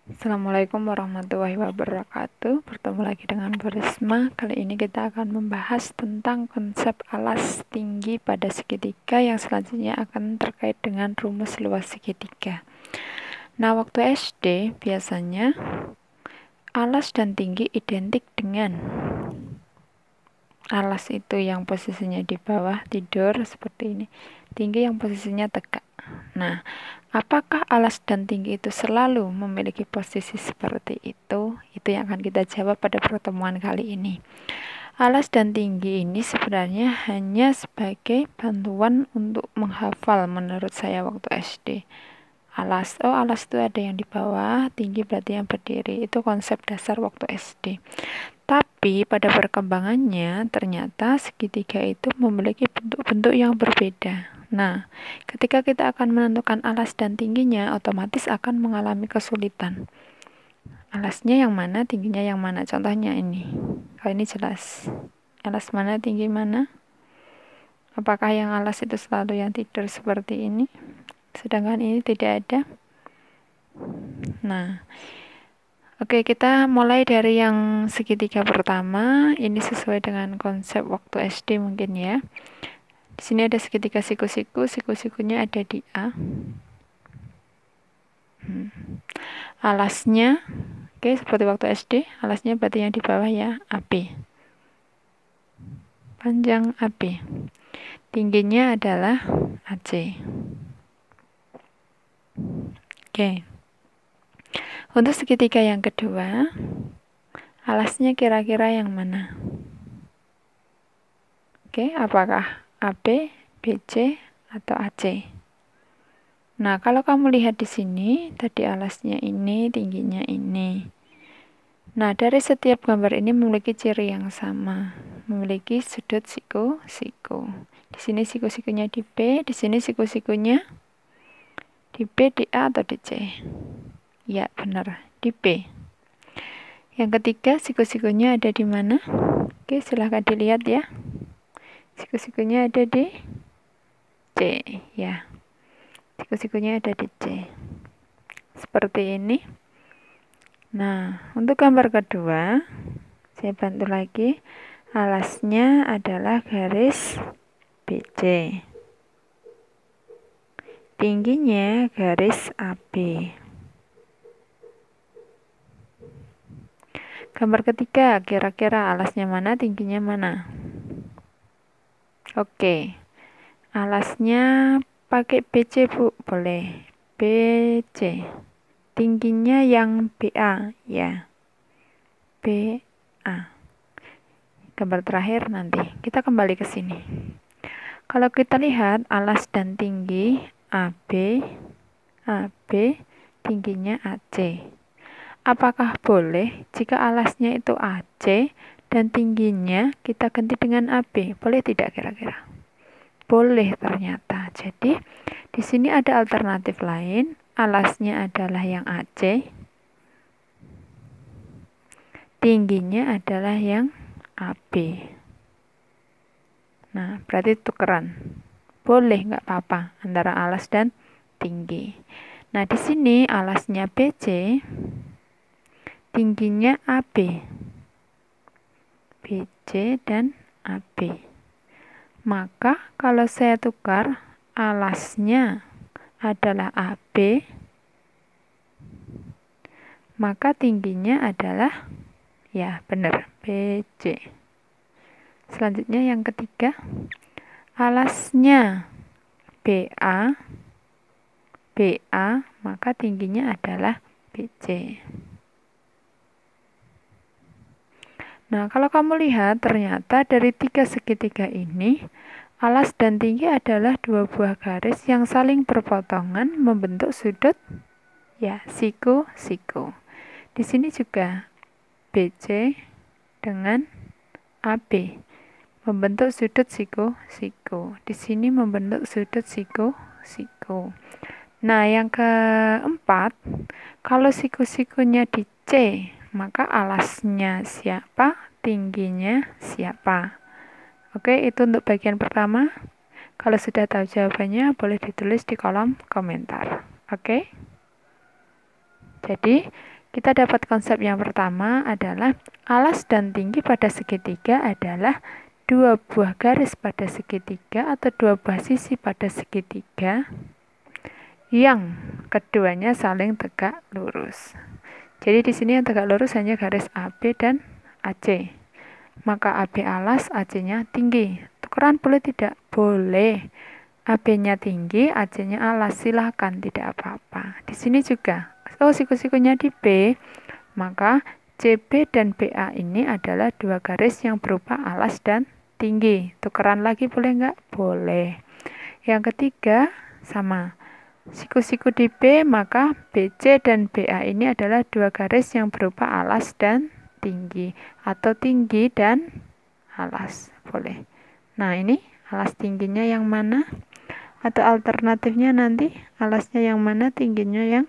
Assalamualaikum warahmatullahi wabarakatuh. Bertemu lagi dengan Bu Risma. Kali ini kita akan membahas tentang konsep alas tinggi pada segitiga yang selanjutnya akan terkait dengan rumus luas segitiga. Nah, waktu SD biasanya alas dan tinggi identik dengan alas itu yang posisinya di bawah tidur seperti ini, tinggi yang posisinya tegak. Nah, apakah alas dan tinggi itu selalu memiliki posisi seperti itu? Itu yang akan kita jawab pada pertemuan kali ini. Alas dan tinggi ini sebenarnya hanya sebagai bantuan untuk menghafal menurut saya waktu SD. Alas itu ada yang di bawah, tinggi berarti yang berdiri. Itu konsep dasar waktu SD. Tapi pada perkembangannya ternyata segitiga itu memiliki bentuk-bentuk yang berbeda. Nah, ketika kita akan menentukan alas dan tingginya, otomatis akan mengalami kesulitan. Alasnya yang mana, tingginya yang mana? Contohnya ini. Kalau ini jelas. Alas mana, tinggi mana? Apakah yang alas itu selalu yang tidur seperti ini? Sedangkan ini tidak ada. Nah, oke, kita mulai dari yang segitiga pertama. Ini sesuai dengan konsep waktu SD mungkin ya. Di sini ada segitiga siku-siku, siku-sikunya ada di A. Alasnya, oke, seperti waktu SD, alasnya berarti yang di bawah ya, AB. Panjang AB. Tingginya adalah AC. Oke. Untuk segitiga yang kedua, alasnya kira-kira yang mana? Oke, apakah AB, BC, atau AC? Nah, kalau kamu lihat di sini, tadi alasnya ini, tingginya ini. Nah, dari setiap gambar ini memiliki ciri yang sama, memiliki sudut siku-siku. Di sini siku-sikunya di B, di sini siku-sikunya di B, di A, atau di C? Ya, benar, di B. Yang ketiga, siku-sikunya ada di mana? Oke, silahkan dilihat ya. Siku-sikunya ada di C, ya. Siku-sikunya ada di C. Seperti ini. Nah, untuk gambar kedua, saya bantu lagi. Alasnya adalah garis BC. Tingginya garis AB. Gambar ketiga, kira-kira alasnya mana, tingginya mana? Oke. Alasnya pakai BC, Bu. Boleh. BC. Tingginya yang BA, ya. BA. Gambar terakhir nanti. Kita kembali ke sini. Kalau kita lihat alas dan tinggi AB, tingginya AC. Apakah boleh jika alasnya itu AC dan tingginya kita ganti dengan AB? Boleh tidak kira-kira? Boleh ternyata. Jadi di sini ada alternatif lain. Alasnya adalah yang AC, tingginya adalah yang AB. Nah, berarti tukeran. Boleh, nggak apa-apa antara alas dan tinggi. Nah, di sini alasnya BC, tingginya AB. BC dan AB. Maka kalau saya tukar, alasnya adalah AB, maka tingginya adalah, ya benar, BC. Selanjutnya yang ketiga, alasnya BA, maka tingginya adalah BC. Nah, kalau kamu lihat, ternyata dari tiga segitiga ini, alas dan tinggi adalah dua buah garis yang saling berpotongan membentuk sudut, ya, siku-siku. Di sini juga BC dengan AB membentuk sudut siku-siku. Di sini membentuk sudut siku-siku. Nah, yang keempat, kalau siku-sikunya di C, maka alasnya siapa? Tingginya siapa? Oke, itu untuk bagian pertama. Kalau sudah tahu jawabannya, boleh ditulis di kolom komentar. Oke? Jadi, kita dapat konsep yang pertama adalah alas dan tinggi pada segitiga adalah dua buah garis pada segitiga atau dua buah sisi pada segitiga yang keduanya saling tegak lurus. Jadi di sini yang tegak lurus hanya garis AB dan AC. Maka AB alas, AC-nya tinggi. Tukeran boleh tidak? Boleh. AB-nya tinggi, AC-nya alas, silahkan, tidak apa-apa. Di sini juga. Oh, siku-sikunya di B, maka CB dan BA ini adalah dua garis yang berupa alas dan tinggi. Tukeran lagi boleh nggak? Boleh. Yang ketiga, sama. Siku-siku di B, maka BC dan BA ini adalah dua garis yang berupa alas dan tinggi. Atau tinggi dan alas. Boleh. Nah, ini alas tingginya yang mana? Atau alternatifnya nanti alasnya yang mana, tingginya yang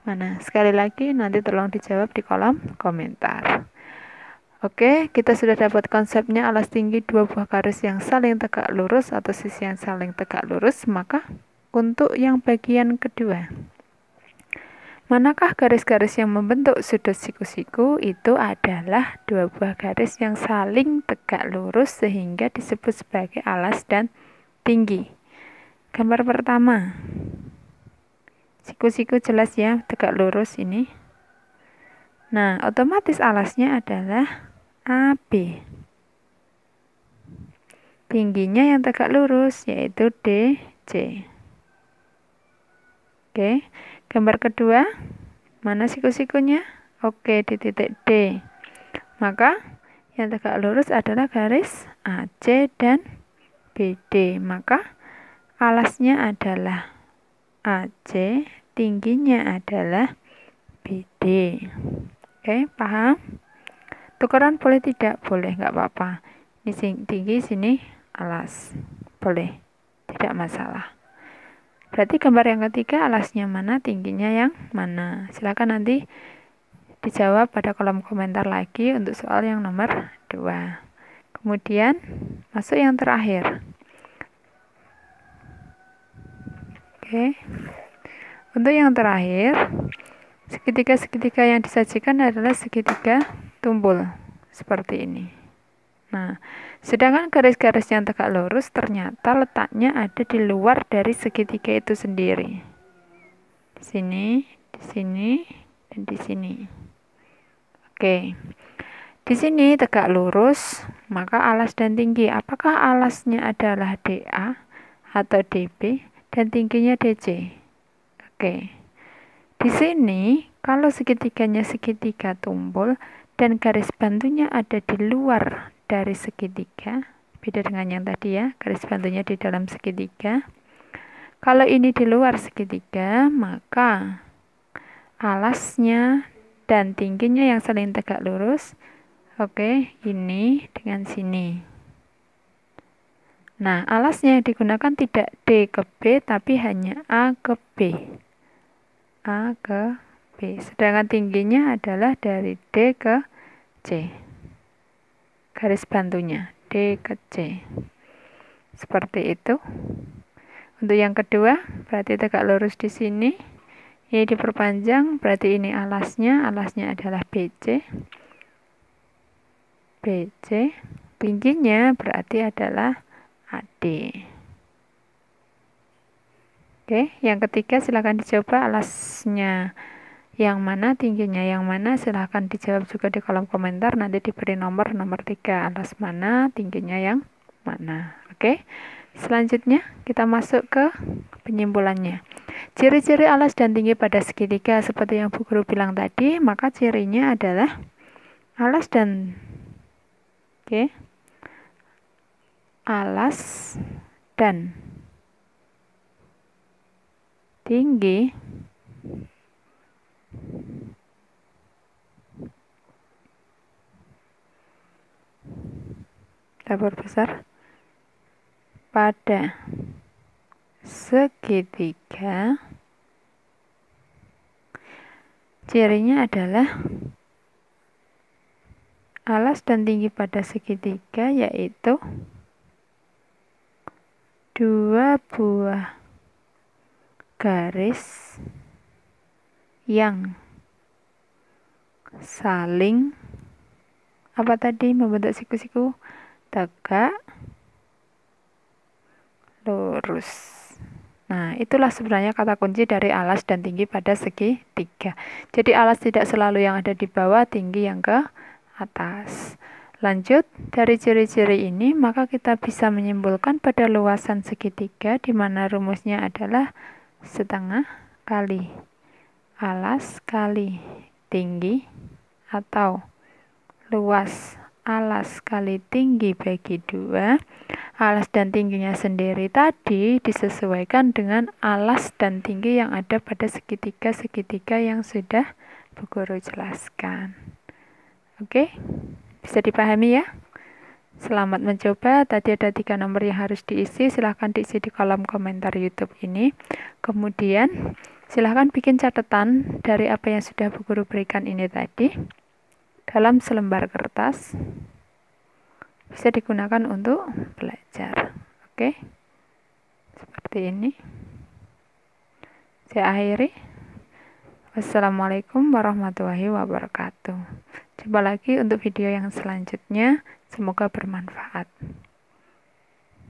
mana? Sekali lagi nanti tolong dijawab di kolom komentar. Oke, kita sudah dapat konsepnya alas tinggi dua buah garis yang saling tegak lurus atau sisi yang saling tegak lurus. Maka untuk yang bagian kedua, manakah garis-garis yang membentuk sudut siku-siku? Itu adalah dua buah garis yang saling tegak lurus sehingga disebut sebagai alas dan tinggi. Gambar pertama, siku-siku jelas ya, tegak lurus ini. Nah, otomatis alasnya adalah AB. Tingginya yang tegak lurus yaitu DC. Oke, gambar kedua, mana siku-sikunya? Oke, di titik D. Maka yang tegak lurus adalah garis AC dan BD. Maka alasnya adalah AC, tingginya adalah BD. Oke, paham? Tukeran boleh tidak? Boleh, nggak apa-apa. Ini tinggi, sini alas. Boleh, tidak masalah. Berarti gambar yang ketiga alasnya mana, tingginya yang mana? Silakan nanti dijawab pada kolom komentar lagi untuk soal yang nomor 2. Kemudian masuk yang terakhir. Oke. Untuk yang terakhir, segitiga-segitiga yang disajikan adalah segitiga tumpul seperti ini. Nah, sedangkan garis-garis yang tegak lurus ternyata letaknya ada di luar dari segitiga itu sendiri. Di sini, dan di sini. Oke. Di sini tegak lurus, maka alas dan tinggi. Apakah alasnya adalah DA atau DB dan tingginya DC? Oke. Di sini, kalau segitiganya segitiga tumpul dan garis bantunya ada di luar dari segitiga, beda dengan yang tadi ya, garis bantunya di dalam segitiga. Kalau ini di luar segitiga, maka alasnya dan tingginya yang saling tegak lurus. Oke, ini dengan sini. Nah, alasnya yang digunakan tidak D ke B, tapi hanya A ke B. A ke B. Sedangkan tingginya adalah dari D ke C. Garis bantunya D ke C. Seperti itu. Untuk yang kedua, berarti tegak lurus di sini. Ini diperpanjang, berarti ini alasnya. Alasnya adalah BC. BC. Tingginya berarti adalah AD. Oke, yang ketiga silakan dicoba alasnya yang mana, tingginya yang mana, silahkan dijawab juga di kolom komentar. Nanti diberi nomor 3, alas mana, tingginya yang mana. Oke, selanjutnya kita masuk ke penyimpulannya. Ciri-ciri alas dan tinggi pada segitiga seperti yang Bu Guru bilang tadi, maka cirinya adalah alas dan alas dan tinggi tabur besar pada segitiga, cirinya adalah alas dan tinggi pada segitiga yaitu dua buah garis yang saling apa tadi, membentuk siku-siku, tegak, lurus. Nah, itulah sebenarnya kata kunci dari alas dan tinggi pada segitiga. Jadi alas tidak selalu yang ada di bawah, tinggi yang ke atas. Lanjut, dari ciri-ciri ini maka kita bisa menyimpulkan pada luasan segitiga di mana rumusnya adalah setengah kali alas kali tinggi atau luas alas kali tinggi bagi 2. Alas dan tingginya sendiri tadi disesuaikan dengan alas dan tinggi yang ada pada segitiga-segitiga yang sudah Bu Guru jelaskan. Oke, bisa dipahami ya? Selamat mencoba. Tadi ada 3 nomor yang harus diisi. Silahkan diisi di kolom komentar YouTube ini. Kemudian silahkan bikin catatan dari apa yang sudah Bu Guru berikan ini tadi dalam selembar kertas. Bisa digunakan untuk belajar. Oke, seperti ini. Saya akhiri. Wassalamualaikum warahmatullahi wabarakatuh. Jumpa lagi untuk video yang selanjutnya. Semoga bermanfaat.